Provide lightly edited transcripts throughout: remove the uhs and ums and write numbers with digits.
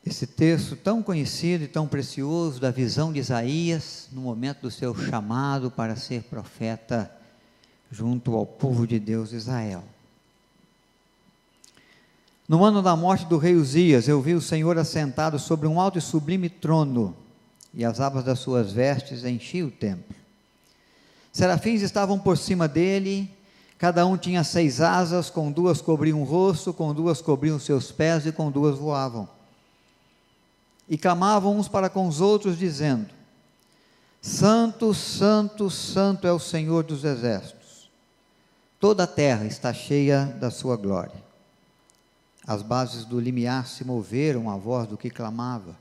esse texto tão conhecido e tão precioso da visão de Isaías, no momento do seu chamado para ser profeta junto ao povo de Deus Israel. No ano da morte do rei Uzias, eu vi o Senhor assentado sobre um alto e sublime trono, e as abas das suas vestes enchiam o templo. Serafins estavam por cima dele, cada um tinha 6 asas, com 2 cobriam o rosto, com 2 cobriam seus pés, e com 2 voavam. E clamavam uns para com os outros, dizendo: Santo, Santo, Santo é o Senhor dos exércitos, toda a terra está cheia da sua glória. As bases do limiar se moveram à voz do que clamava,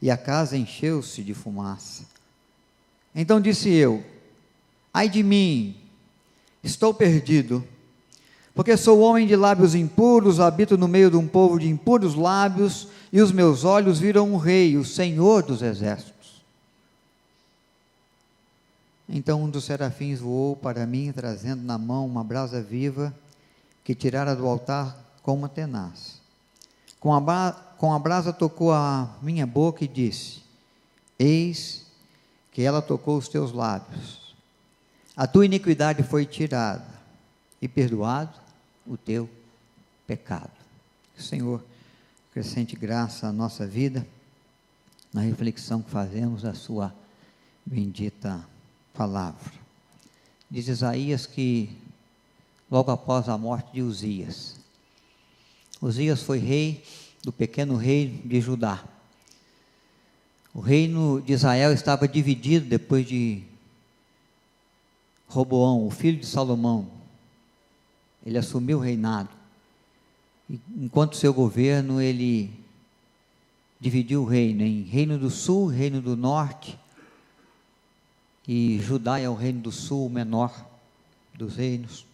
e a casa encheu-se de fumaça. Então disse eu: ai de mim, estou perdido, porque sou homem de lábios impuros, habito no meio de um povo de impuros lábios, e os meus olhos viram um rei, o Senhor dos exércitos. Então um dos serafins voou para mim, trazendo na mão uma brasa viva, que tirara do altar com uma tenaz. Com a brasa tocou a minha boca e disse: eis que ela tocou os teus lábios. A tua iniquidade foi tirada, e perdoado o teu pecado. Que o Senhor acrescente graça à nossa vida, na reflexão que fazemos da sua bendita palavra. Diz Isaías que, logo após a morte de Uzias foi rei do pequeno reino de Judá. O reino de Israel estava dividido depois de Roboão, o filho de Salomão. Ele assumiu o reinado. E, enquanto seu governo, ele dividiu o reino em reino do sul, reino do norte. E Judá é o reino do sul, o menor dos reinos.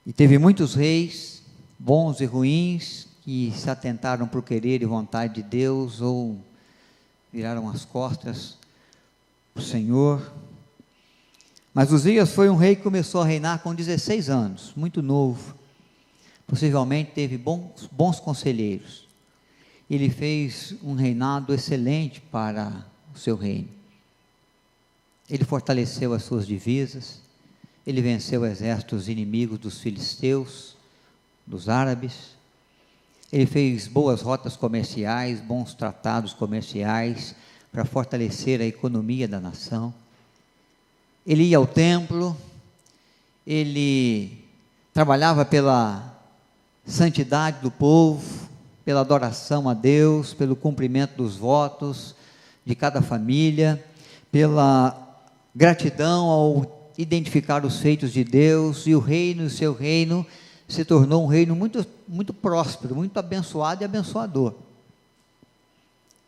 E teve muitos reis, bons e ruins, que se atentaram para o querer e vontade de Deus, ou viraram as costas para o Senhor. Mas Uzias foi um rei que começou a reinar com 16 anos, muito novo. Possivelmente teve bons conselheiros. Ele fez um reinado excelente para o seu reino. Ele fortaleceu as suas divisas, ele venceu exércitos inimigos dos filisteus, dos árabes. Ele fez boas rotas comerciais, bons tratados comerciais para fortalecer a economia da nação. Ele ia ao templo, ele trabalhava pela santidade do povo, pela adoração a Deus, pelo cumprimento dos votos de cada família, pela gratidão ao identificar os feitos de Deus, e o reino, o seu reino, se tornou um reino muito, muito próspero, muito abençoado e abençoador.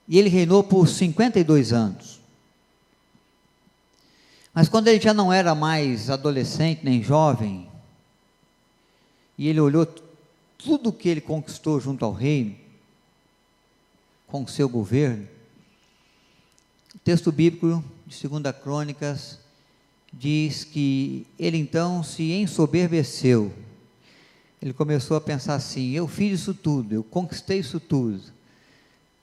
E ele reinou por 52 anos. Mas quando ele já não era mais adolescente nem jovem, e ele olhou tudo o que ele conquistou junto ao reino, com o seu governo, o texto bíblico de 2 Crônicas diz que ele então se ensoberbeceu. Ele começou a pensar assim: eu fiz isso tudo, eu conquistei isso tudo,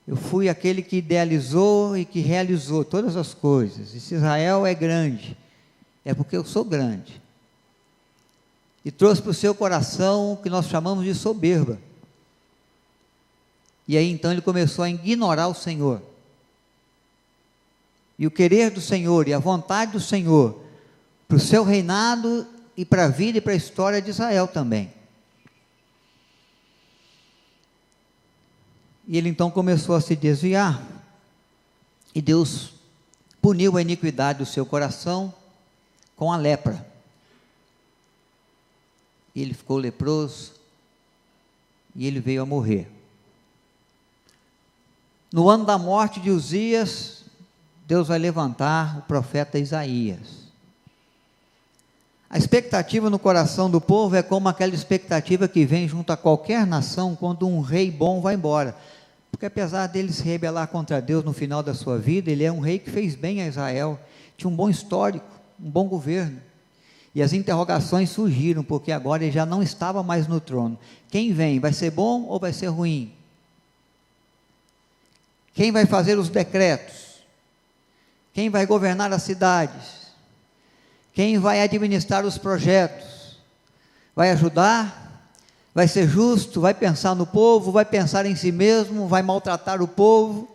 eu fui aquele que idealizou e que realizou todas as coisas, e se Israel é grande, é porque eu sou grande. E trouxe para o seu coração o que nós chamamos de soberba. E aí então ele começou a ignorar o Senhor. E o querer do Senhor e a vontade do Senhor para o seu reinado e para a vida e para a história de Israel também. E ele então começou a se desviar, e Deus puniu a iniquidade do seu coração com a lepra. E ele ficou leproso, e ele veio a morrer. No ano da morte de Uzias, Deus vai levantar o profeta Isaías. A expectativa no coração do povo é como aquela expectativa que vem junto a qualquer nação quando um rei bom vai embora. Porque apesar dele se rebelar contra Deus no final da sua vida, ele é um rei que fez bem a Israel, tinha um bom histórico, um bom governo. E as interrogações surgiram, porque agora ele já não estava mais no trono. Quem vem, vai ser bom ou vai ser ruim? Quem vai fazer os decretos? Quem vai governar as cidades? Quem vai administrar os projetos? Vai ajudar? Vai ser justo? Vai pensar no povo? Vai pensar em si mesmo? Vai maltratar o povo?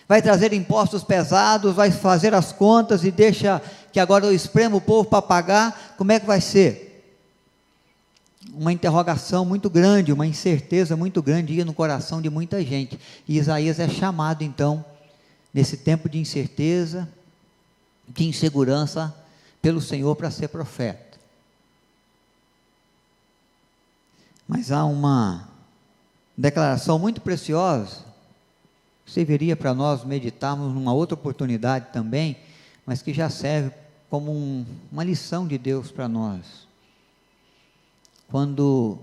Vai trazer impostos pesados? Vai fazer as contas e deixa que agora eu espremo o povo para pagar? Como é que vai ser? Uma interrogação muito grande, uma incerteza muito grande ia no coração de muita gente. E Isaías é chamado então, nesse tempo de incerteza, de insegurança, pelo Senhor para ser profeta. Mas há uma declaração muito preciosa, que serviria para nós meditarmos numa outra oportunidade também, mas que já serve como uma lição de Deus para nós. Quando,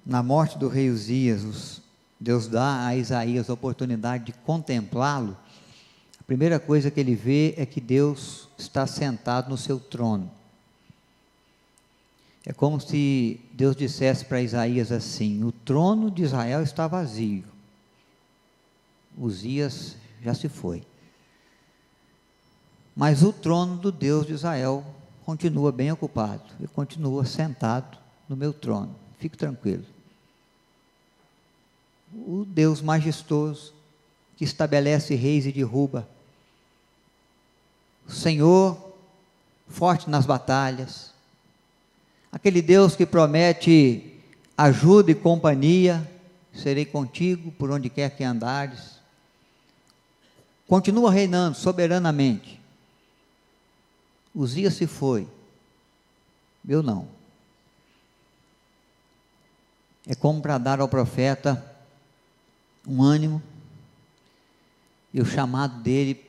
na morte do rei Uzias, Deus dá a Isaías a oportunidade de contemplá-lo, a primeira coisa que ele vê é que Deus está sentado no seu trono. É como se Deus dissesse para Isaías assim: o trono de Israel está vazio, Uzias já se foi, mas o trono do Deus de Israel continua bem ocupado, e continua sentado no meu trono, fique tranquilo. O Deus majestoso, que estabelece reis e derruba, o Senhor forte nas batalhas, aquele Deus que promete ajuda e companhia, serei contigo por onde quer que andares, continua reinando soberanamente. Uzias se foi, eu não. É como para dar ao profeta um ânimo, e o chamado dele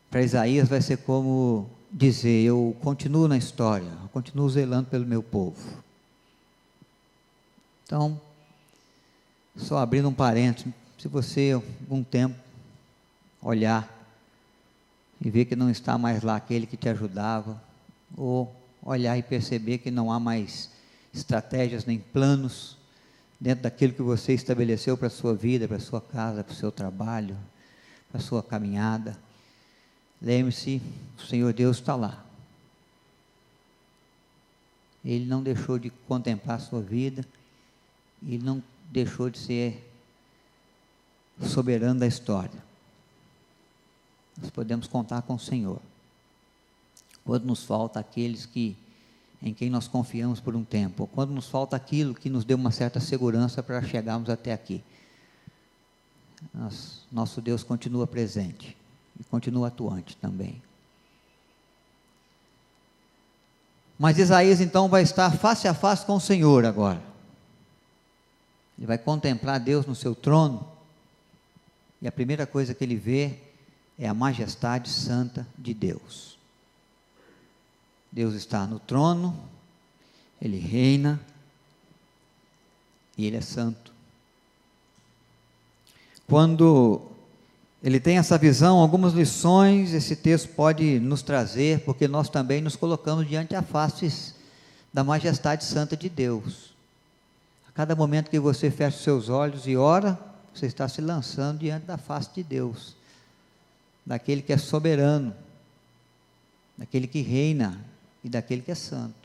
para Isaías vai ser como dizer: eu continuo na história, eu continuo zelando pelo meu povo. Então, só abrindo um parênteses, se você algum tempo olhar e ver que não está mais lá aquele que te ajudava, ou olhar e perceber que não há mais estratégias nem planos dentro daquilo que você estabeleceu para a sua vida, para a sua casa, para o seu trabalho, para a sua caminhada, lembre-se, o Senhor Deus está lá. Ele não deixou de contemplar a sua vida, Ele não deixou de ser soberano da história. Nós podemos contar com o Senhor. Quando nos falta aqueles em quem nós confiamos por um tempo, ou quando nos falta aquilo que nos deu uma certa segurança para chegarmos até aqui, nosso Deus continua presente e continua atuante também. Mas Isaías então vai estar face a face com o Senhor agora. Ele vai contemplar Deus no seu trono, e a primeira coisa que ele vê é a majestade santa de Deus. Deus está no trono, Ele reina, e Ele é santo. Quando ele tem essa visão, algumas lições esse texto pode nos trazer, porque nós também nos colocamos diante da face da majestade santa de Deus. A cada momento que você fecha os seus olhos e ora, você está se lançando diante da face de Deus, daquele que é soberano, daquele que reina e daquele que é santo.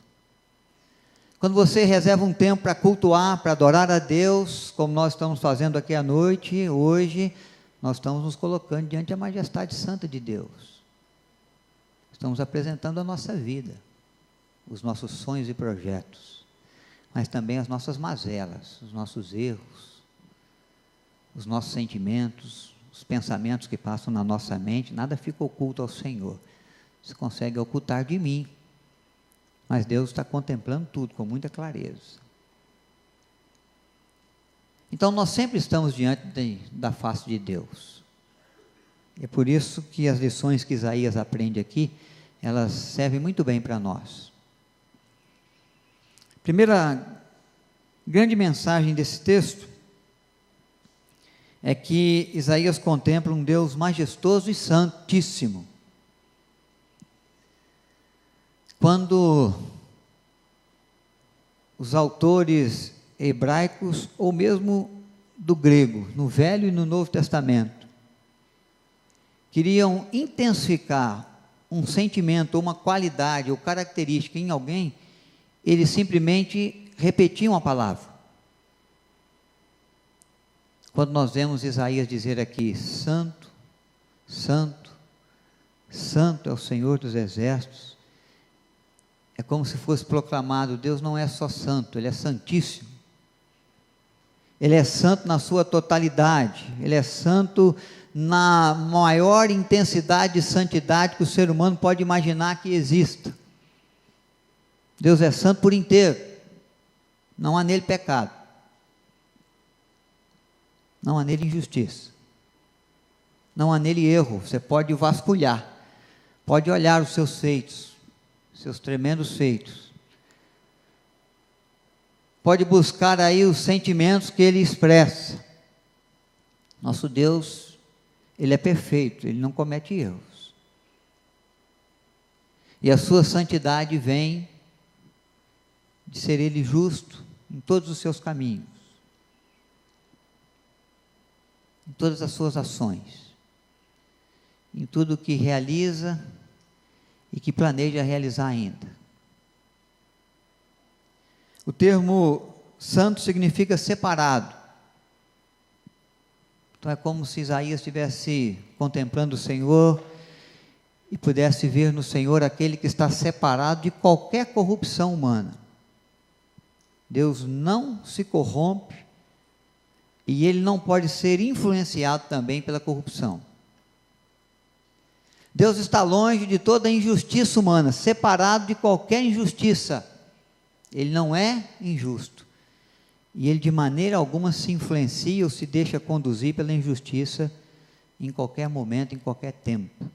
Quando você reserva um tempo para cultuar, para adorar a Deus, como nós estamos fazendo aqui à noite, hoje, nós estamos nos colocando diante da majestade santa de Deus. Estamos apresentando a nossa vida, os nossos sonhos e projetos, mas também as nossas mazelas, os nossos erros, os nossos sentimentos, os pensamentos que passam na nossa mente. Nada fica oculto ao Senhor. Você consegue ocultar de mim, mas Deus está contemplando tudo com muita clareza. Então nós sempre estamos diante da face de Deus. É por isso que as lições que Isaías aprende aqui, elas servem muito bem para nós. Primeira grande mensagem desse texto é que Isaías contempla um Deus majestoso e santíssimo. Quando os autores hebraicos, ou mesmo do grego, no Velho e no Novo Testamento, queriam intensificar um sentimento, uma qualidade ou característica em alguém, eles simplesmente repetiam a palavra. Quando nós vemos Isaías dizer aqui, santo, santo, santo é o Senhor dos exércitos, é como se fosse proclamado, Deus não é só santo, Ele é santíssimo. Ele é santo na sua totalidade, Ele é santo na maior intensidade de santidade que o ser humano pode imaginar que exista. Deus é santo por inteiro, não há nele pecado, não há nele injustiça, não há nele erro. Você pode vasculhar, pode olhar os seus feitos, seus tremendos feitos, pode buscar aí os sentimentos que Ele expressa. Nosso Deus, Ele é perfeito, Ele não comete erros, e a sua santidade vem de ser Ele justo em todos os seus caminhos, em todas as suas ações, em tudo que realiza e que planeja realizar ainda. O termo santo significa separado. Então é como se Isaías estivesse contemplando o Senhor e pudesse ver no Senhor aquele que está separado de qualquer corrupção humana. Deus não se corrompe e Ele não pode ser influenciado também pela corrupção. Deus está longe de toda injustiça humana, separado de qualquer injustiça. Ele não é injusto. E Ele de maneira alguma se influencia ou se deixa conduzir pela injustiça em qualquer momento, em qualquer tempo.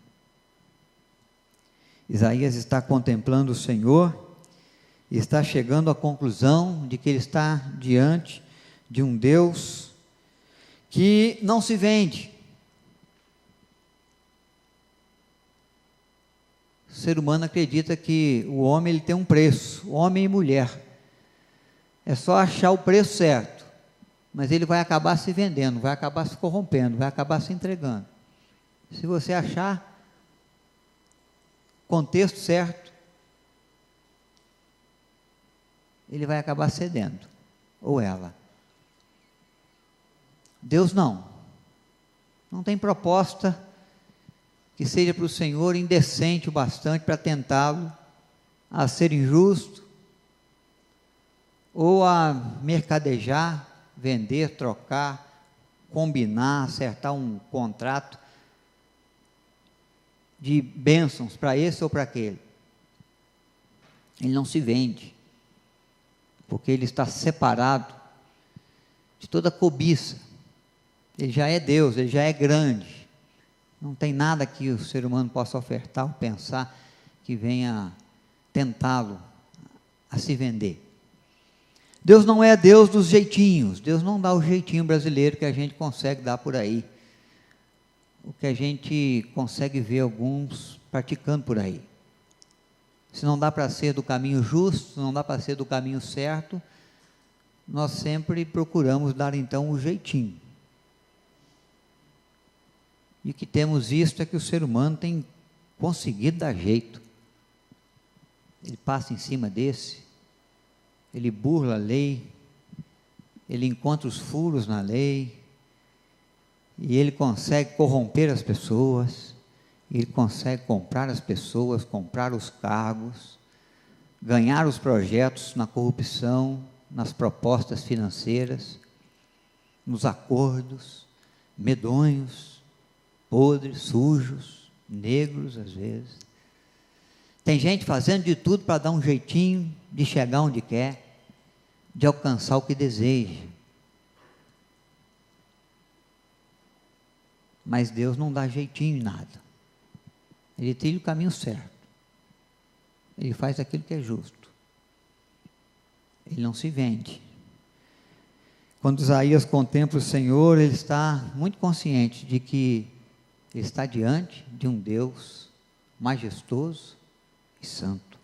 Isaías está contemplando o Senhor e está chegando à conclusão de que ele está diante de um Deus que não se vende. O ser humano acredita que o homem ele tem um preço, homem e mulher. É só achar o preço certo, mas ele vai acabar se vendendo, vai acabar se corrompendo, vai acabar se entregando. Se você achar o contexto certo, ele vai acabar cedendo, ou ela. Deus não tem proposta que seja para o Senhor indecente o bastante para tentá-lo a ser injusto, ou a mercadejar, vender, trocar, combinar, acertar um contrato de bênçãos para esse ou para aquele. Ele não se vende, porque ele está separado de toda cobiça. Ele já é Deus, ele já é grande. Não tem nada que o ser humano possa ofertar ou pensar que venha tentá-lo a se vender. Deus não é Deus dos jeitinhos. Deus não dá o jeitinho brasileiro que a gente consegue dar por aí, o que a gente consegue ver alguns praticando por aí. Se não dá para ser do caminho justo, se não dá para ser do caminho certo, nós sempre procuramos dar então o jeitinho. E o que temos visto é que o ser humano tem conseguido dar jeito. Ele passa em cima desse, ele burla a lei, ele encontra os furos na lei, e ele consegue corromper as pessoas, ele consegue comprar as pessoas, comprar os cargos, ganhar os projetos na corrupção, nas propostas financeiras, nos acordos, medonhos, podres, sujos, negros às vezes. Tem gente fazendo de tudo para dar um jeitinho de chegar onde quer, de alcançar o que deseja. Mas Deus não dá jeitinho em nada. Ele trilha o caminho certo. Ele faz aquilo que é justo. Ele não se vende. Quando Isaías contempla o Senhor, ele está muito consciente de que ele está diante de um Deus majestoso e santo.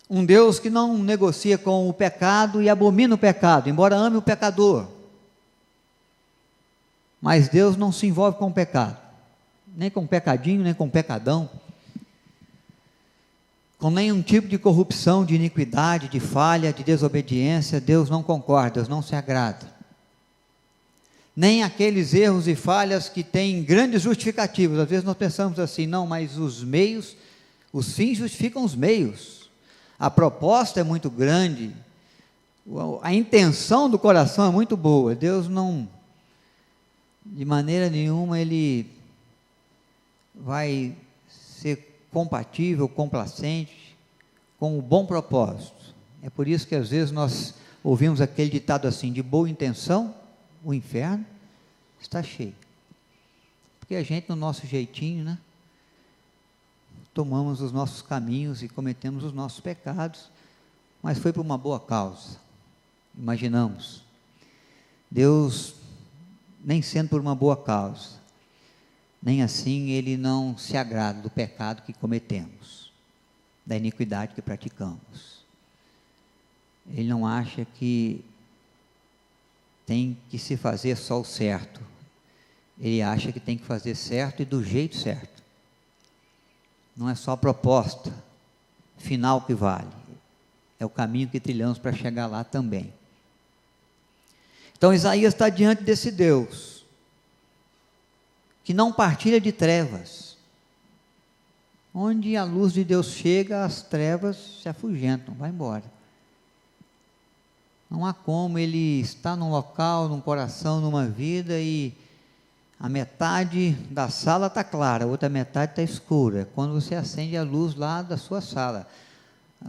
Um Deus que não negocia com o pecado e abomina o pecado, embora ame o pecador. Mas Deus não se envolve com o pecado, nem com o pecadinho, nem com o pecadão, com nenhum tipo de corrupção, de iniquidade, de falha, de desobediência. Deus não concorda, Deus não se agrada. Nem aqueles erros e falhas que têm grandes justificativas. Às vezes nós pensamos assim, não, mas os meios, os fins justificam os meios. A proposta é muito grande, a intenção do coração é muito boa. Deus não, de maneira nenhuma, Ele vai ser compatível, complacente com o bom propósito. É por isso que às vezes nós ouvimos aquele ditado assim, de boa intenção, o inferno está cheio. Porque a gente, no nosso jeitinho, né, tomamos os nossos caminhos e cometemos os nossos pecados, mas foi por uma boa causa. Imaginamos, Deus, nem sendo por uma boa causa, nem assim Ele não se agrada do pecado que cometemos, da iniquidade que praticamos. Ele não acha que tem que se fazer só o certo. Ele acha que tem que fazer certo e do jeito certo. Não é só a proposta final que vale, é o caminho que trilhamos para chegar lá também. Então Isaías está diante desse Deus, que não partilha de trevas. Onde a luz de Deus chega, as trevas se afugentam, vai embora. Não há como ele estar num local, num coração, numa vida e a metade da sala está clara, a outra metade está escura. Quando você acende a luz lá da sua sala,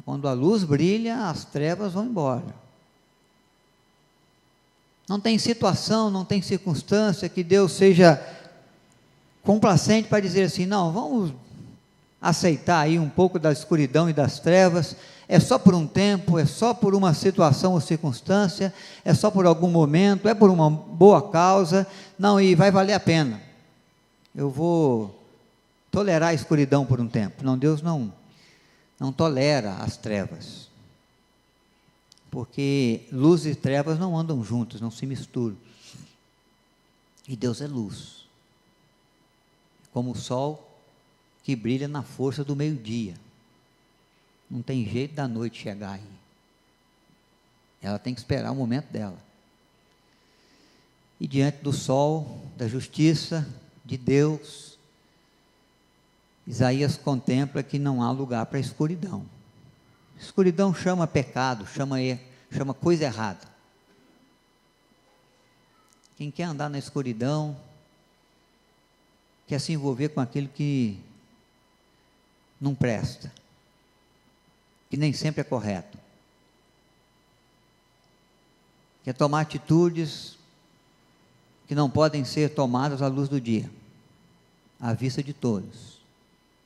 quando a luz brilha, as trevas vão embora. Não tem situação, não tem circunstância que Deus seja complacente para dizer assim, não, vamos aceitar aí um pouco da escuridão e das trevas, é só por um tempo, é só por uma situação ou circunstância, é só por algum momento, é por uma boa causa, não, e vai valer a pena, eu vou tolerar a escuridão por um tempo. Não, Deus não tolera as trevas, porque luz e trevas não andam juntas, não se misturam, e Deus é luz, como o sol que brilha na força do meio-dia. Não tem jeito da noite chegar aí. Ela tem que esperar o momento dela. E diante do sol, da justiça de Deus, Isaías contempla que não há lugar para a escuridão. Escuridão chama pecado, chama coisa errada. Quem quer andar na escuridão, quer se envolver com aquilo que não presta, que nem sempre é correto, quer tomar atitudes que não podem ser tomadas à luz do dia, à vista de todos.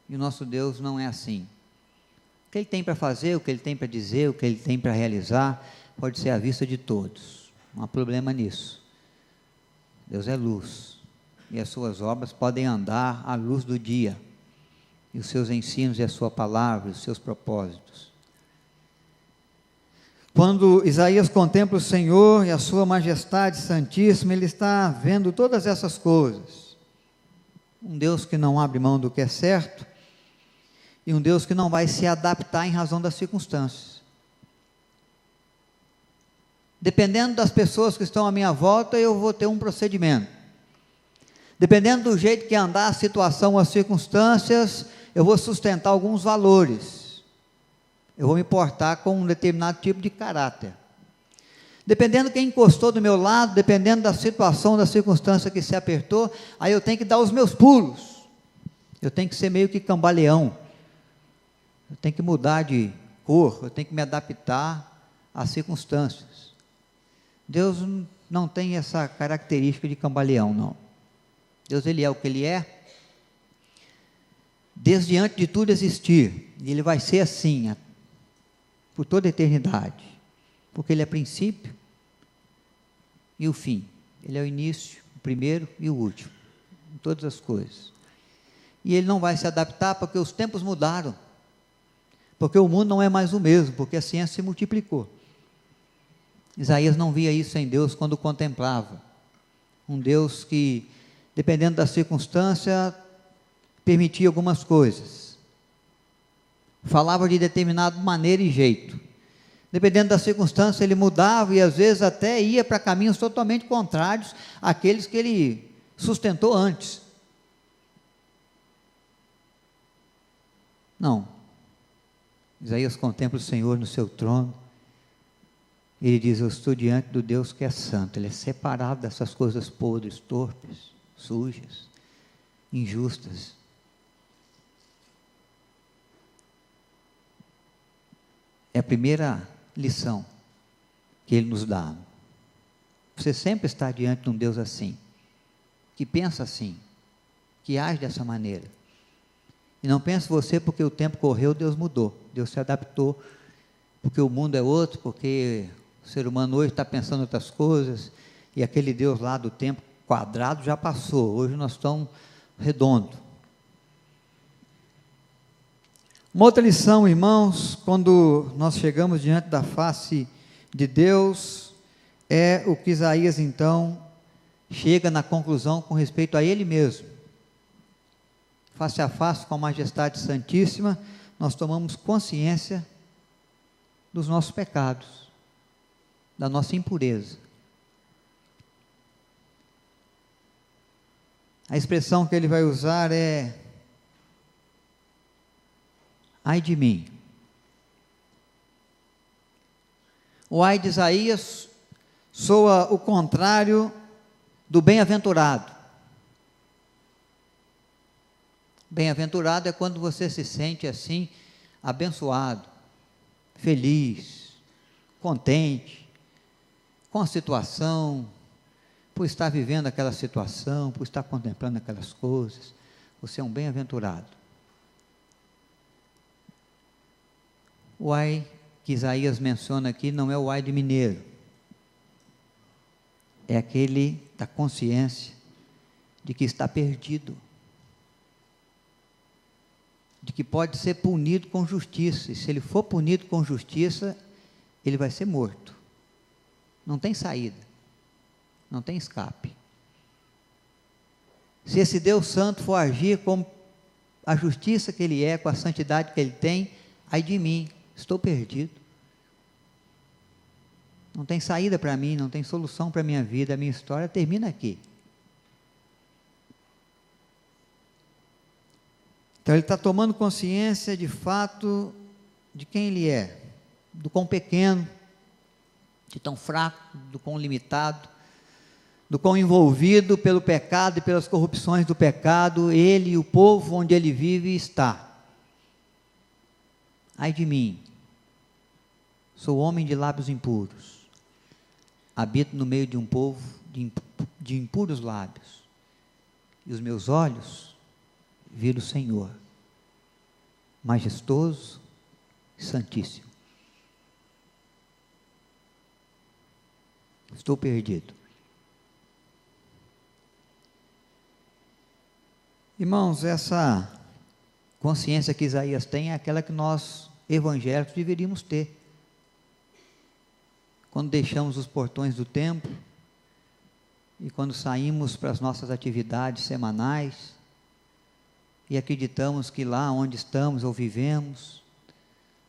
E o nosso Deus não é assim. O que Ele tem para fazer, o que Ele tem para dizer, o que Ele tem para realizar, pode ser à vista de todos. Não há problema nisso. Deus é luz, e as suas obras podem andar à luz do dia, e os seus ensinos e a sua palavra, os seus propósitos. Quando Isaías contempla o Senhor e a sua majestade santíssima, ele está vendo todas essas coisas. Um Deus que não abre mão do que é certo, e um Deus que não vai se adaptar em razão das circunstâncias. Dependendo das pessoas que estão à minha volta, eu vou ter um procedimento. Dependendo do jeito que andar a situação ou as circunstâncias, eu vou sustentar alguns valores. Eu vou me portar com um determinado tipo de caráter. Dependendo de quem encostou do meu lado, dependendo da situação, da circunstância que se apertou, aí eu tenho que dar os meus pulos. Eu tenho que ser meio que cambaleão. Eu tenho que mudar de cor, eu tenho que me adaptar às circunstâncias. Deus não tem essa característica de cambaleão, não. Deus, Ele é o que Ele é, desde antes de tudo existir, e Ele vai ser assim, por toda a eternidade, porque Ele é princípio e o fim, Ele é o início, o primeiro e o último, em todas as coisas, e Ele não vai se adaptar porque os tempos mudaram, porque o mundo não é mais o mesmo, porque a ciência se multiplicou. Isaías não via isso em Deus quando contemplava. Um Deus que, dependendo da circunstância, permitia algumas coisas. Falava de determinada maneira e jeito. Dependendo da circunstância, ele mudava e às vezes até ia para caminhos totalmente contrários àqueles que ele sustentou antes. Não. Isaías contempla o Senhor no seu trono. Ele diz: eu estou diante do Deus que é santo. Ele é separado dessas coisas podres, torpes, sujas, injustas. É a primeira lição que ele nos dá. Você sempre está diante de um Deus assim, que pensa assim, que age dessa maneira. E não pense você porque o tempo correu, Deus mudou, Deus se adaptou, porque o mundo é outro, porque o ser humano hoje está pensando outras coisas, e aquele Deus lá do tempo quadrado já passou, hoje nós estamos redondos. Uma outra lição, irmãos, quando nós chegamos diante da face de Deus, é o que Isaías então chega na conclusão com respeito a ele mesmo. Face a face com a majestade santíssima, nós tomamos consciência dos nossos pecados, da nossa impureza. A expressão que ele vai usar é: ai de mim. O ai de Isaías soa o contrário do bem-aventurado. Bem-aventurado é quando você se sente assim, abençoado, feliz, contente com a situação, por estar vivendo aquela situação, por estar contemplando aquelas coisas. Você é um bem-aventurado. O ai que Isaías menciona aqui não é o ai de mineiro, é aquele da consciência de que está perdido, de que pode ser punido com justiça, e se ele for punido com justiça, ele vai ser morto. Não tem saída, não tem escape. Se esse Deus santo for agir com a justiça que ele é, com a santidade que ele tem, ai de mim, estou perdido. Não tem saída para mim, não tem solução para a minha vida, a minha história termina aqui. Então ele está tomando consciência de fato de quem ele é, do quão pequeno, de tão fraco, do quão limitado, do quão envolvido pelo pecado e pelas corrupções do pecado, ele e o povo onde ele vive está. Ai de mim, sou homem de lábios impuros, habito no meio de um povo de impuros lábios, e os meus olhos viram o Senhor, majestoso e santíssimo. Estou perdido. Irmãos, essa consciência que Isaías tem é aquela que nós, evangélicos, deveríamos ter. Quando deixamos os portões do templo e quando saímos para as nossas atividades semanais e acreditamos que lá onde estamos ou vivemos,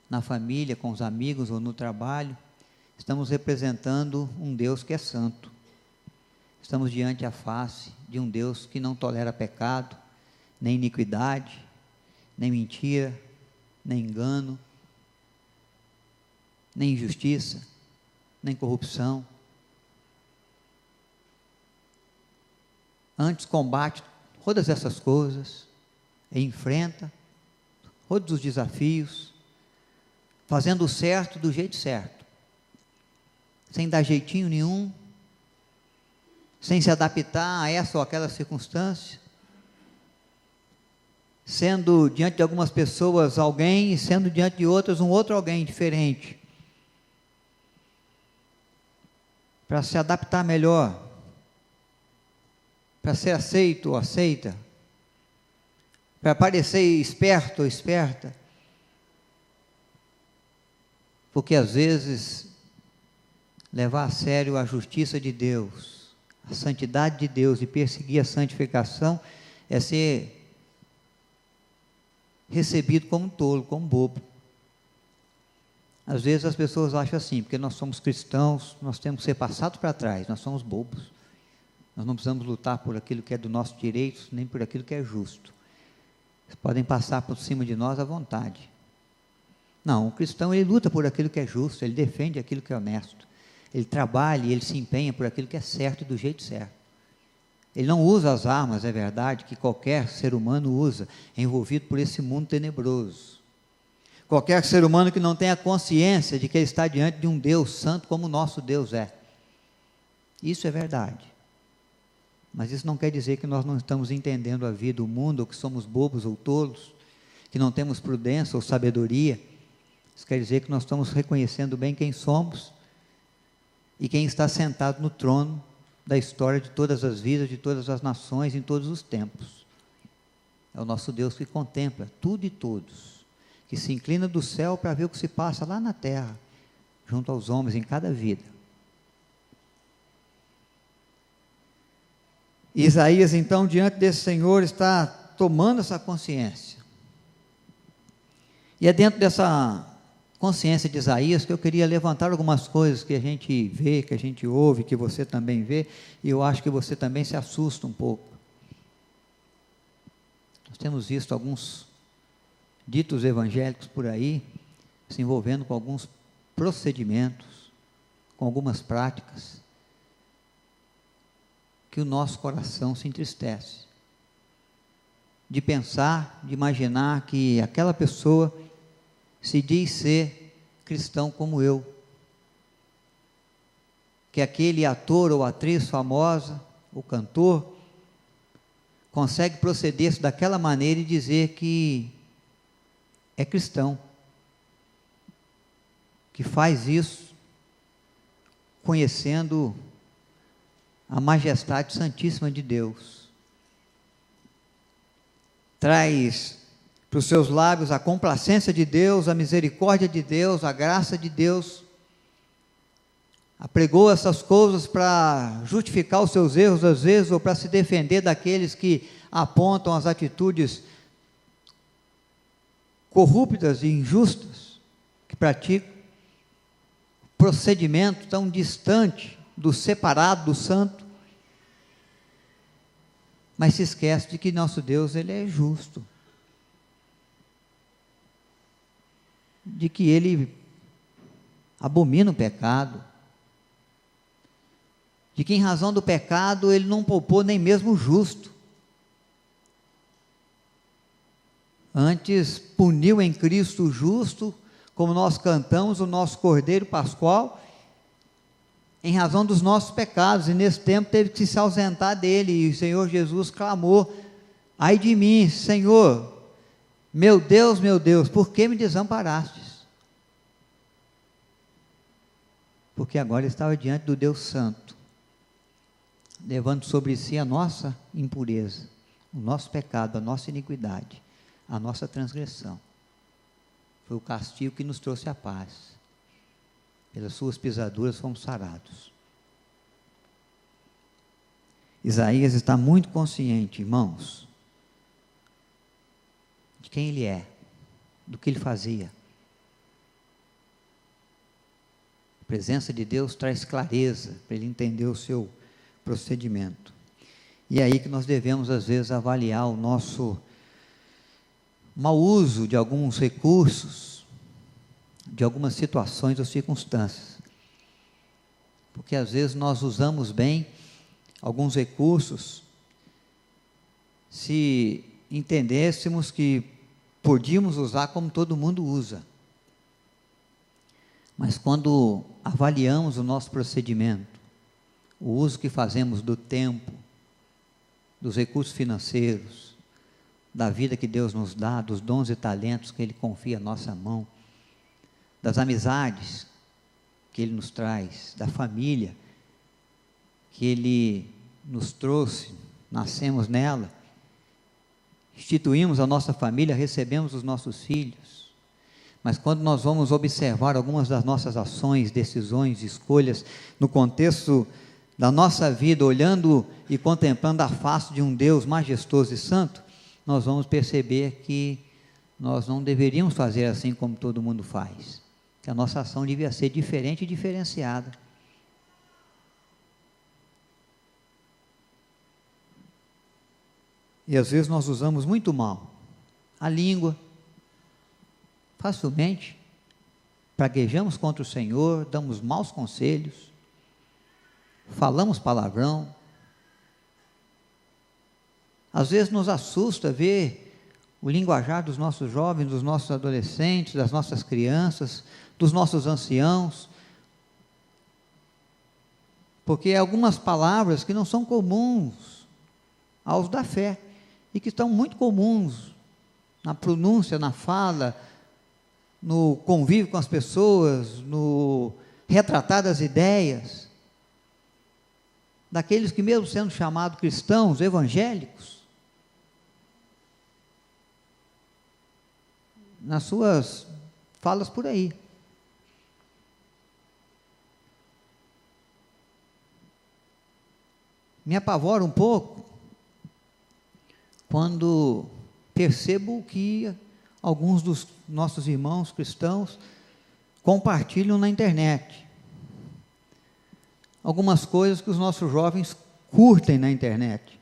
na família, com os amigos ou no trabalho, estamos representando um Deus que é santo. Estamos diante a face de um Deus que não tolera pecado, nem iniquidade, nem mentira, nem engano, nem injustiça, nem corrupção. Antes combate todas essas coisas, e enfrenta todos os desafios, fazendo o certo do jeito certo, sem dar jeitinho nenhum, sem se adaptar a essa ou aquela circunstância, sendo diante de algumas pessoas alguém e sendo diante de outras um outro alguém diferente, para se adaptar melhor, para ser aceito ou aceita, para parecer esperto ou esperta. Porque às vezes levar a sério a justiça de Deus, a santidade de Deus e perseguir a santificação é ser recebido como tolo, como bobo. Às vezes as pessoas acham assim, porque nós somos cristãos, nós temos que ser passados para trás, nós somos bobos. Nós não precisamos lutar por aquilo que é do nosso direito, nem por aquilo que é justo. Eles podem passar por cima de nós à vontade. Não, o cristão, ele luta por aquilo que é justo, ele defende aquilo que é honesto. Ele trabalha e ele se empenha por aquilo que é certo e do jeito certo. Ele não usa as armas, é verdade, que qualquer ser humano usa, envolvido por esse mundo tenebroso. Qualquer ser humano que não tenha consciência de que ele está diante de um Deus santo como o nosso Deus é. Isso é verdade. Mas isso não quer dizer que nós não estamos entendendo a vida, o mundo, ou que somos bobos ou tolos, que não temos prudência ou sabedoria. Isso quer dizer que nós estamos reconhecendo bem quem somos e quem está sentado no trono da história de todas as vidas, de todas as nações, em todos os tempos. É o nosso Deus que contempla tudo e todos, que se inclina do céu para ver o que se passa lá na terra, junto aos homens, em cada vida. Isaías, então, diante desse Senhor, está tomando essa consciência. E é dentro dessa consciência de Isaías que eu queria levantar algumas coisas que a gente vê, que a gente ouve, que você também vê, e eu acho que você também se assusta um pouco. Nós temos visto alguns ditos evangélicos por aí, se envolvendo com alguns procedimentos, com algumas práticas, que o nosso coração se entristece. De pensar, de imaginar que aquela pessoa se diz ser cristão como eu, que aquele ator ou atriz famosa, ou cantor, consegue proceder-se daquela maneira e dizer que é cristão, que faz isso conhecendo a majestade santíssima de Deus, traz para os seus lábios a complacência de Deus, a misericórdia de Deus, a graça de Deus, apregou essas coisas para justificar os seus erros às vezes, ou para se defender daqueles que apontam as atitudes corruptas e injustas que praticam, procedimento tão distante do separado, do santo, mas se esquece de que nosso Deus, ele é justo, de que ele abomina o pecado, de que em razão do pecado ele não poupou nem mesmo o justo, antes puniu em Cristo o justo, como nós cantamos, o nosso Cordeiro Pascual, em razão dos nossos pecados, e nesse tempo teve que se ausentar dele, e o Senhor Jesus clamou: ai de mim, Senhor, meu Deus, por que me desamparastes? Porque agora estava diante do Deus Santo, levando sobre si a nossa impureza, o nosso pecado, a nossa iniquidade, a nossa transgressão. Foi o castigo que nos trouxe a paz. Pelas suas pisaduras fomos sarados. Isaías está muito consciente, irmãos, de quem ele é, do que ele fazia. A presença de Deus traz clareza para ele entender o seu procedimento. E é aí que nós devemos, às vezes, avaliar o nosso mau uso de alguns recursos, de algumas situações ou circunstâncias, porque às vezes nós usamos bem alguns recursos, se entendêssemos que podíamos usar como todo mundo usa, mas quando avaliamos o nosso procedimento, o uso que fazemos do tempo, dos recursos financeiros, da vida que Deus nos dá, dos dons e talentos que Ele confia à nossa mão, das amizades que Ele nos traz, da família que Ele nos trouxe, nascemos nela, instituímos a nossa família, recebemos os nossos filhos, Mas quando nós vamos observar algumas das nossas ações, decisões, escolhas, no contexto da nossa vida, olhando e contemplando a face de um Deus majestoso e santo, nós vamos perceber que nós não deveríamos fazer assim como todo mundo faz, que a nossa ação devia ser diferente e diferenciada. E às vezes nós usamos muito mal a língua, facilmente, praguejamos contra o Senhor, damos maus conselhos, falamos palavrão. Às vezes nos assusta ver o linguajar dos nossos jovens, dos nossos adolescentes, das nossas crianças, dos nossos anciãos, porque algumas palavras que não são comuns aos da fé, e que estão muito comuns na pronúncia, na fala, no convívio com as pessoas, no retratar das ideias, daqueles que mesmo sendo chamados cristãos, evangélicos, nas suas falas por aí. Me apavora um pouco quando percebo que alguns dos nossos irmãos cristãos compartilham na internet algumas coisas que os nossos jovens curtem na internet.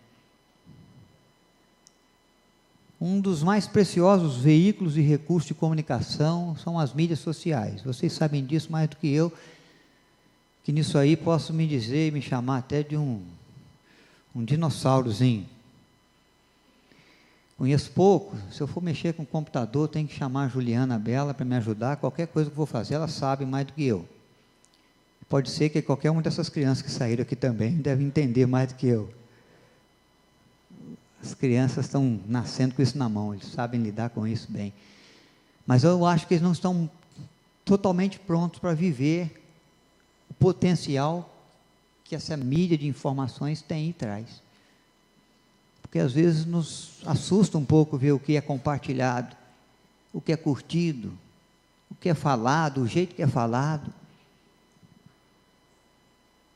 Um dos mais preciosos veículos e recursos de comunicação são as mídias sociais. Vocês sabem disso mais do que eu, que nisso aí posso me dizer e me chamar até de um dinossaurozinho. Conheço pouco. Se eu for mexer com o computador, tenho que chamar a Juliana Bela para me ajudar. Qualquer coisa que eu vou fazer, ela sabe mais do que eu. Pode ser que qualquer uma dessas crianças que saíram aqui também deve entender mais do que eu. As crianças estão nascendo com isso na mão, eles sabem lidar com isso bem. Mas eu acho que eles não estão totalmente prontos para viver o potencial que essa mídia de informações tem e traz. Porque às vezes nos assusta um pouco ver o que é compartilhado, o que é curtido, o que é falado, o jeito que é falado.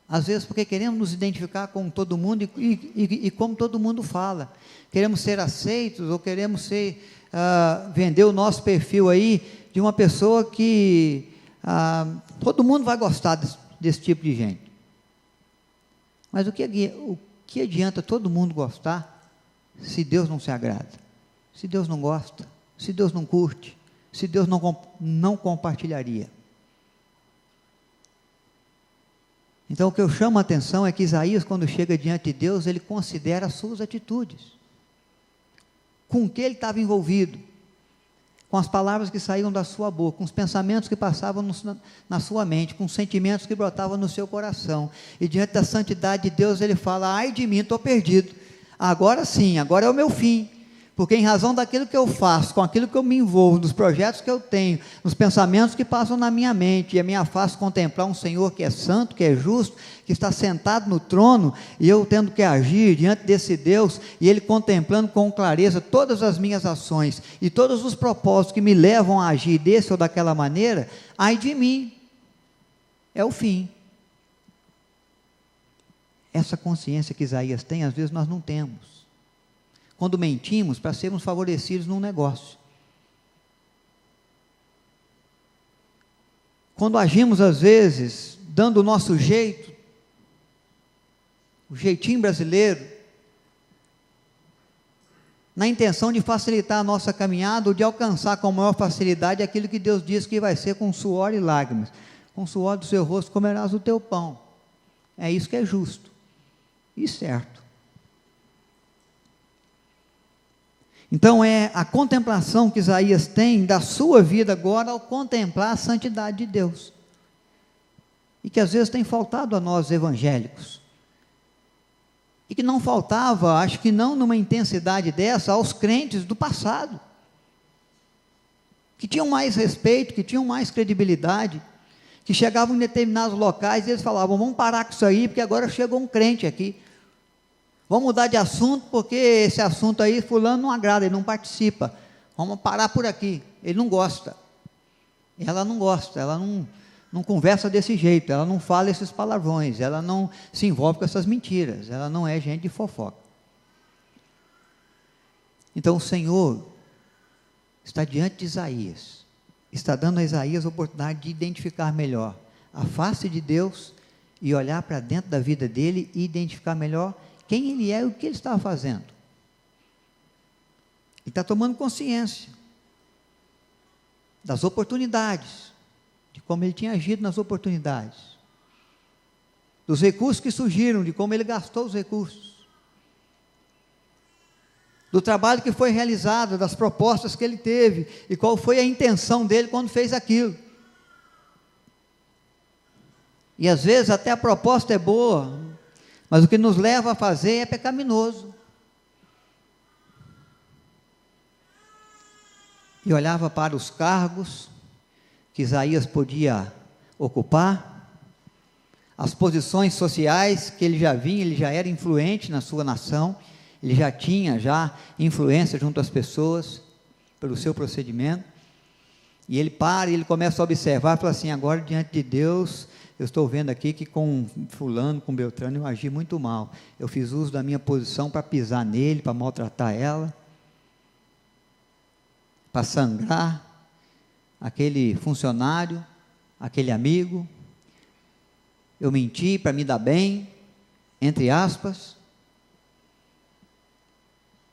Às vezes porque queremos nos identificar com todo mundo e como todo mundo fala. Queremos ser aceitos ou queremos vender o nosso perfil aí de uma pessoa que todo mundo vai gostar desse tipo de gente. Mas o que adianta todo mundo gostar se Deus não se agrada? Se Deus não gosta? Se Deus não curte? Se Deus não compartilharia? Então, o que eu chamo a atenção é que Isaías, quando chega diante de Deus, ele considera as suas atitudes, com o que ele estava envolvido, com as palavras que saíam da sua boca, com os pensamentos que passavam na sua mente, com os sentimentos que brotavam no seu coração, e diante da santidade de Deus, ele fala: ai de mim, estou perdido, agora sim, agora é o meu fim, porque em razão daquilo que eu faço, com aquilo que eu me envolvo, nos projetos que eu tenho, nos pensamentos que passam na minha mente, e a minha face contemplar um Senhor que é santo, que é justo, que está sentado no trono, e eu tendo que agir diante desse Deus, e Ele contemplando com clareza todas as minhas ações, e todos os propósitos que me levam a agir desse ou daquela maneira, ai de mim, é o fim. Essa consciência que Isaías tem, às vezes nós não temos. Quando mentimos para sermos favorecidos num negócio. Quando agimos, às vezes, dando o nosso jeito, o jeitinho brasileiro, na intenção de facilitar a nossa caminhada, ou de alcançar com maior facilidade aquilo que Deus diz que vai ser com suor e lágrimas. Com o suor do seu rosto comerás o teu pão. É isso que é justo e certo. Então é a contemplação que Isaías tem da sua vida agora ao contemplar a santidade de Deus. E que às vezes tem faltado a nós evangélicos. E que não faltava, acho que não numa intensidade dessa, aos crentes do passado. Que tinham mais respeito, que tinham mais credibilidade, que chegavam em determinados locais e eles falavam: vamos parar com isso aí, porque agora chegou um crente aqui. Vamos mudar de assunto, porque esse assunto aí, fulano não agrada, ele não participa. Vamos parar por aqui, ele não gosta. ela não gosta, ela não conversa desse jeito, ela não fala esses palavrões, ela não se envolve com essas mentiras, ela não é gente de fofoca. Então o Senhor está diante de Isaías, está dando a Isaías a oportunidade de identificar melhor a face de Deus e olhar para dentro da vida dele e identificar melhor quem ele é e o que ele estava fazendo. Ele está tomando consciência das oportunidades, de como ele tinha agido nas oportunidades, dos recursos que surgiram, de como ele gastou os recursos, do trabalho que foi realizado, das propostas que ele teve, e qual foi a intenção dele quando fez aquilo. E às vezes até a proposta é boa, mas o que nos leva a fazer é pecaminoso. E olhava para os cargos que Isaías podia ocupar, as posições sociais que ele já vinha, ele já era influente na sua nação, ele já tinha influência junto às pessoas, pelo seu procedimento, e ele para e ele começa a observar, fala assim, agora diante de Deus, eu estou vendo aqui que com fulano, com Beltrano, eu agi muito mal, eu fiz uso da minha posição para pisar nele, para maltratar ela, para sangrar aquele funcionário, aquele amigo, eu menti para me dar bem, entre aspas.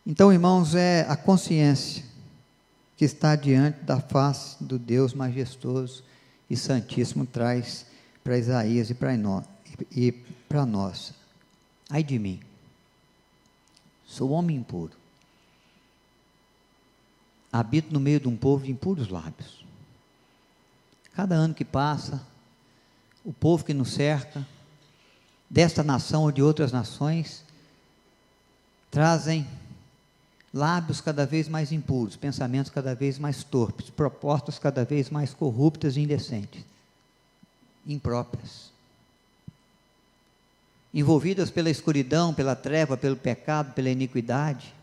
Então, irmãos, é a consciência que está diante da face do Deus majestoso e santíssimo traz para Isaías e para nós. Ai de mim, sou homem impuro, habito no meio de um povo de impuros lábios. Cada ano que passa, o povo que nos cerca, desta nação ou de outras nações, trazem lábios cada vez mais impuros, pensamentos cada vez mais torpes, propostas cada vez mais corruptas e indecentes, impróprias, envolvidas pela escuridão, pela treva, pelo pecado, pela iniquidade.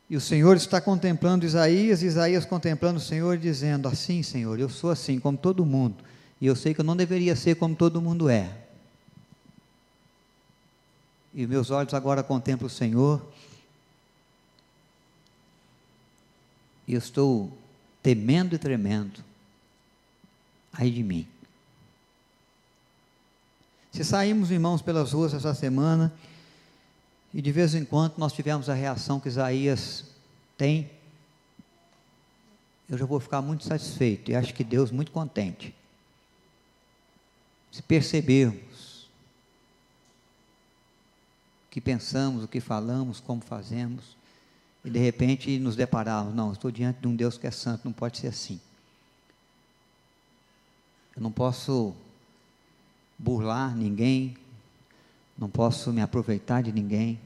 E o Senhor está contemplando Isaías, e Isaías contemplando o Senhor, dizendo, assim, Senhor, eu sou assim, como todo mundo, e eu sei que eu não deveria ser como todo mundo é, e meus olhos agora contemplam o Senhor, e eu estou temendo e tremendo, ai de mim. Se saímos, irmãos, pelas ruas essa semana, e de vez em quando nós tivemos a reação que Isaías tem, eu já vou ficar muito satisfeito, e acho que Deus muito contente, se percebermos, o que pensamos, o que falamos, como fazemos, e de repente nos depararmos, não, estou diante de um Deus que é santo, não pode ser assim, eu não posso burlar ninguém, não posso me aproveitar de ninguém,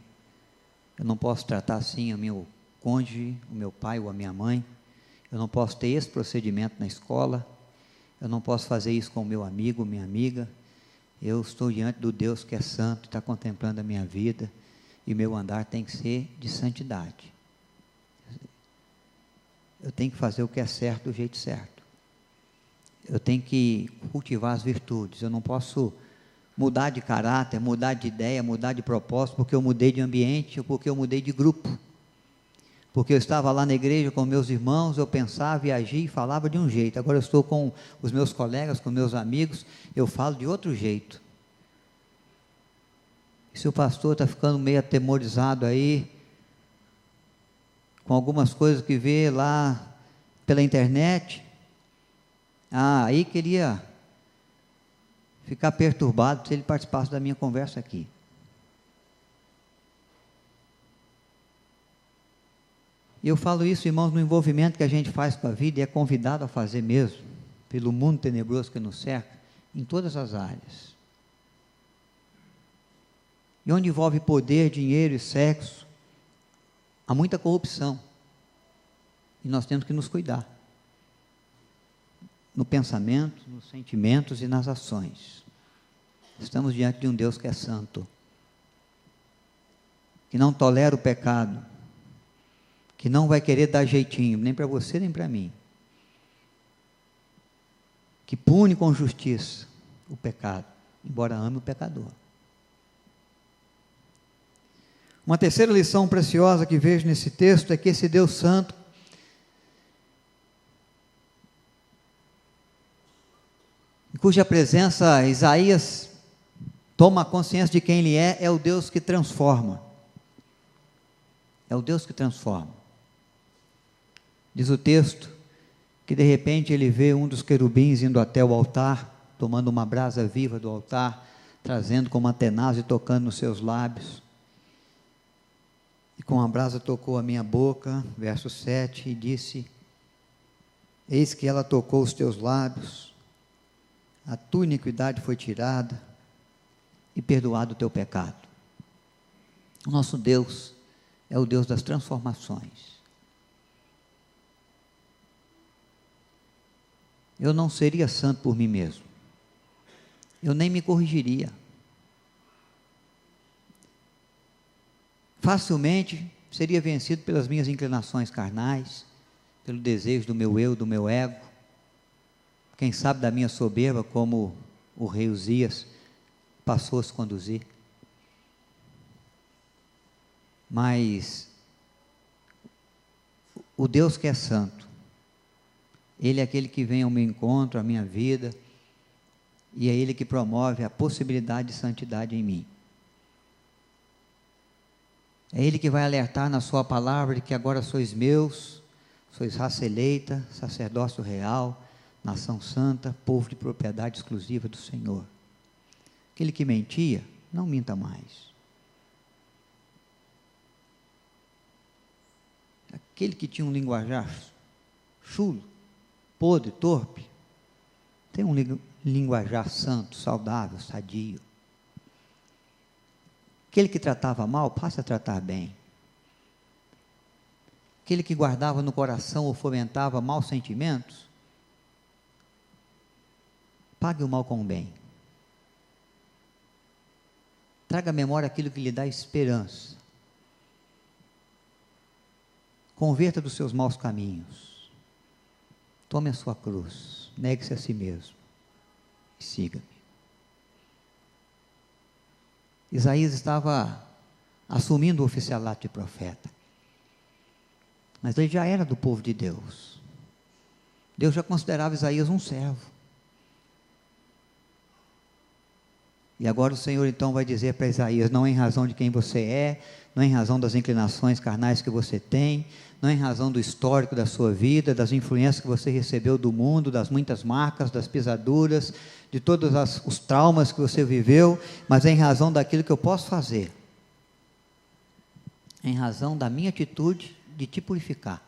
eu não posso tratar assim o meu cônjuge, o meu pai ou a minha mãe, eu não posso ter esse procedimento na escola, eu não posso fazer isso com o meu amigo, minha amiga, eu estou diante do Deus que é santo, está contemplando a minha vida, e meu andar tem que ser de santidade, eu tenho que fazer o que é certo do jeito certo, eu tenho que cultivar as virtudes, eu não posso mudar de caráter, mudar de ideia, mudar de propósito, porque eu mudei de ambiente, ou porque eu mudei de grupo, porque eu estava lá na igreja com meus irmãos, eu pensava e agia e falava de um jeito, agora eu estou com os meus colegas, com meus amigos, eu falo de outro jeito. E se o pastor está ficando meio atemorizado aí, com algumas coisas que vê lá pela internet, aí queria ficar perturbado se ele participasse da minha conversa aqui. E eu falo isso, irmãos, no envolvimento que a gente faz com a vida, e é convidado a fazer mesmo, pelo mundo tenebroso que nos cerca, em todas as áreas. E onde envolve poder, dinheiro e sexo, há muita corrupção. E nós temos que nos cuidar. No pensamento, nos sentimentos e nas ações. Estamos diante de um Deus que é santo, que não tolera o pecado, que não vai querer dar jeitinho, nem para você, nem para mim, que pune com justiça o pecado, embora ame o pecador. Uma terceira lição preciosa que vejo nesse texto é que esse Deus Santo, em cuja presença Isaías toma consciência de quem ele é o Deus que transforma. É o Deus que transforma. Diz o texto que de repente ele vê um dos querubins indo até o altar, tomando uma brasa viva do altar, trazendo com uma tenaz e tocando nos seus lábios. E com a brasa tocou a minha boca, verso 7, e disse: eis que ela tocou os teus lábios, a tua iniquidade foi tirada, e perdoado o teu pecado. O nosso Deus é o Deus das transformações. Eu não seria santo por mim mesmo, eu nem me corrigiria. Facilmente seria vencido pelas minhas inclinações carnais, pelo desejo do meu eu, do meu ego, quem sabe da minha soberba, como o rei Uzias passou a se conduzir. Mas o Deus que é santo, Ele é aquele que vem ao meu encontro, à minha vida, e é Ele que promove a possibilidade de santidade em mim. É Ele que vai alertar na sua palavra de que agora sois meus, sois raça eleita, sacerdócio real, nação santa, povo de propriedade exclusiva do Senhor. Aquele que mentia, não minta mais. Aquele que tinha um linguajar chulo, podre, torpe, tem um linguajar santo, saudável, sadio. Aquele que tratava mal, passe a tratar bem. Aquele que guardava no coração ou fomentava maus sentimentos, pague o mal com o bem. Traga à memória aquilo que lhe dá esperança. Converta dos seus maus caminhos. Tome a sua cruz, negue-se a si mesmo e siga-me. Isaías estava assumindo o oficialato de profeta, mas ele já era do povo de Deus. Deus já considerava Isaías um servo. E agora o Senhor então vai dizer para Isaías: não em razão de quem você é, não em razão das inclinações carnais que você tem, não em razão do histórico da sua vida, das influências que você recebeu do mundo, das muitas marcas, das pisaduras, de todos os traumas que você viveu, mas é em razão daquilo que eu posso fazer, em razão da minha atitude de te purificar.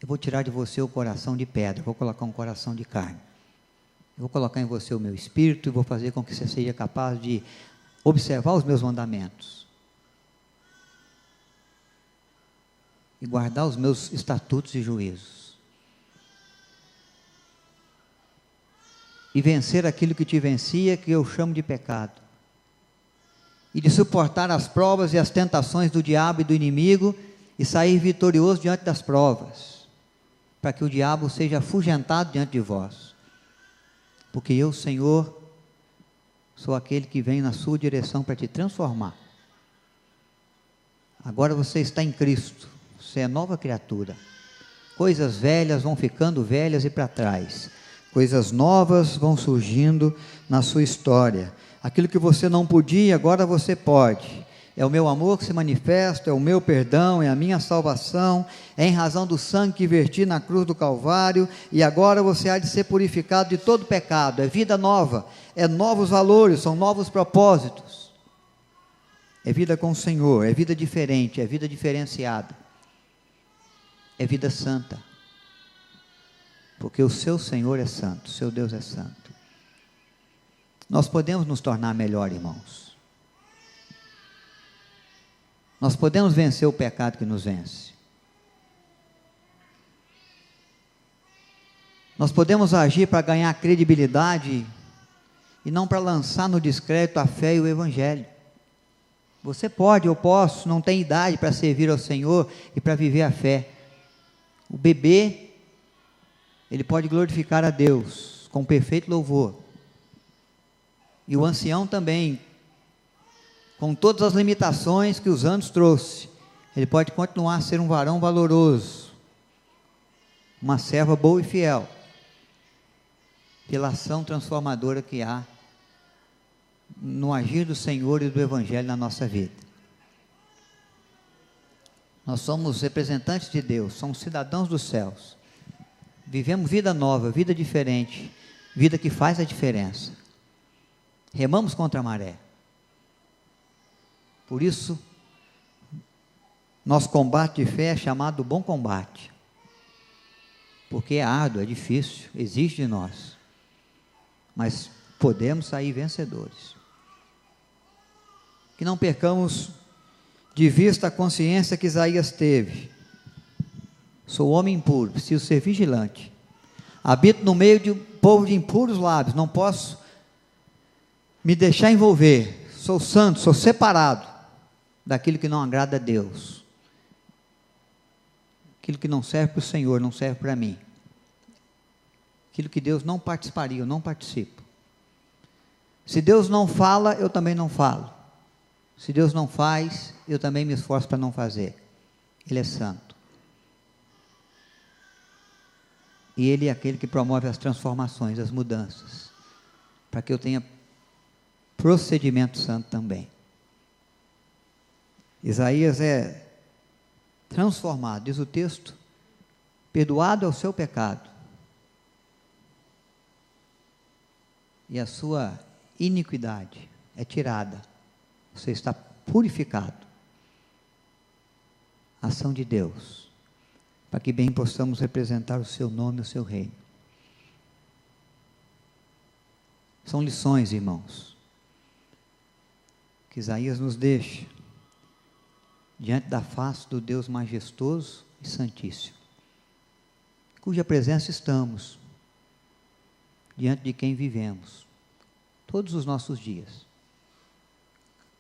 Eu vou tirar de você o coração de pedra, vou colocar um coração de carne. Eu vou colocar em você o meu espírito e vou fazer com que você seja capaz de observar os meus mandamentos e guardar os meus estatutos e juízos e vencer aquilo que te vencia, que eu chamo de pecado, e de suportar as provas e as tentações do diabo e do inimigo e sair vitorioso diante das provas, para que o diabo seja afugentado diante de vós. Porque eu, Senhor, sou aquele que vem na sua direção para te transformar. Agora você está em Cristo, você é nova criatura. Coisas velhas vão ficando velhas e para trás. Coisas novas vão surgindo na sua história. Aquilo que você não podia, agora você pode. É o meu amor que se manifesta, é o meu perdão, é a minha salvação, é em razão do sangue que verti na cruz do Calvário, e agora você há de ser purificado de todo pecado. É vida nova, é novos valores, são novos propósitos, é vida com o Senhor, é vida diferente, é vida diferenciada, é vida santa, porque o seu Senhor é santo, o seu Deus é santo. Nós podemos nos tornar melhor, irmãos. Nós podemos vencer o pecado que nos vence. Nós podemos agir para ganhar credibilidade e não para lançar no descrédito a fé e o Evangelho. Você pode, eu posso, não tem idade para servir ao Senhor e para viver a fé. O bebê, ele pode glorificar a Deus com perfeito louvor. E o ancião também, com todas as limitações que os anos trouxe, ele pode continuar a ser um varão valoroso, uma serva boa e fiel, pela ação transformadora que há no agir do Senhor e do Evangelho na nossa vida. Nós somos representantes de Deus, somos cidadãos dos céus, vivemos vida nova, vida diferente, vida que faz a diferença, remamos contra a maré. Por isso, nosso combate de fé é chamado bom combate, porque é árduo, é difícil, exige de nós, mas podemos sair vencedores. Que não percamos de vista a consciência que Isaías teve. Sou homem impuro, preciso ser vigilante. Habito no meio de um povo de impuros lábios, não posso me deixar envolver. Sou santo, sou separado daquilo que não agrada a Deus. Aquilo que não serve para o Senhor, não serve para mim. Aquilo que Deus não participaria, eu não participo. Se Deus não fala, eu também não falo. Se Deus não faz, eu também me esforço para não fazer. Ele é santo. E Ele é aquele que promove as transformações, as mudanças, para que eu tenha procedimento santo também. Isaías é transformado, diz o texto, perdoado é o seu pecado, e a sua iniquidade é tirada, você está purificado. Ação de Deus, para que bem possamos representar o seu nome e o seu reino. São lições, irmãos, que Isaías nos deixa diante da face do Deus majestoso e santíssimo, cuja presença estamos, diante de quem vivemos, todos os nossos dias.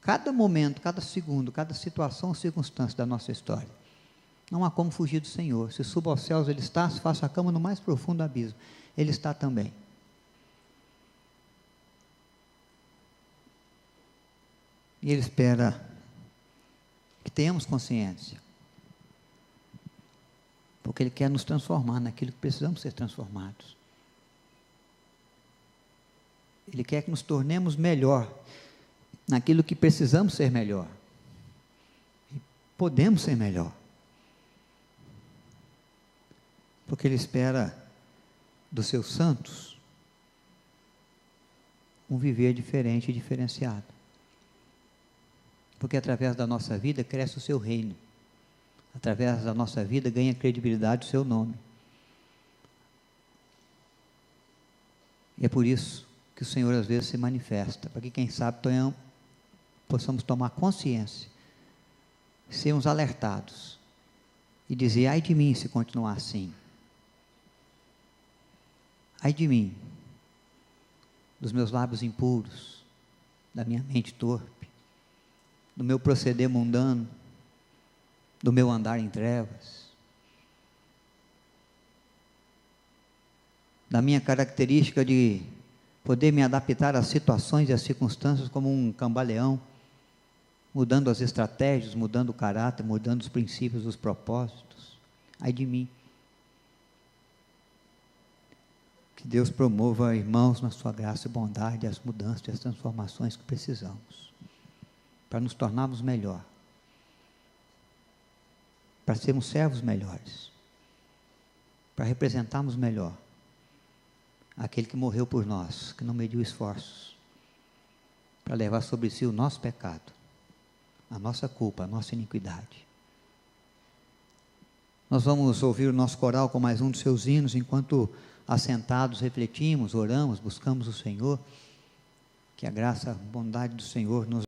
Cada momento, cada segundo, cada situação ou circunstância da nossa história. Não há como fugir do Senhor. Se suba aos céus, Ele está. Se faça a cama no mais profundo abismo, Ele está também. E Ele espera que tenhamos consciência, porque Ele quer nos transformar naquilo que precisamos ser transformados. Ele quer que nos tornemos melhor naquilo que precisamos ser melhor. E podemos ser melhor. Porque Ele espera dos seus santos um viver diferente e diferenciado. Porque através da nossa vida cresce o seu reino. Através da nossa vida ganha credibilidade o seu nome. E é por isso que o Senhor às vezes se manifesta, para que quem sabe possamos tomar consciência, sermos alertados e dizer: ai de mim se continuar assim. Ai de mim, dos meus lábios impuros, da minha mente torpe, do meu proceder mundano, do meu andar em trevas, da minha característica de poder me adaptar às situações e às circunstâncias como um cambaleão, mudando as estratégias, mudando o caráter, mudando os princípios, os propósitos. Ai de mim. Que Deus promova, irmãos, na sua graça e bondade, as mudanças e as transformações que precisamos, para nos tornarmos melhor, para sermos servos melhores, para representarmos melhor aquele que morreu por nós, que não mediu esforços, para levar sobre si o nosso pecado, a nossa culpa, a nossa iniquidade. Nós vamos ouvir o nosso coral com mais um dos seus hinos, enquanto assentados refletimos, oramos, buscamos o Senhor, que a graça, a bondade do Senhor nos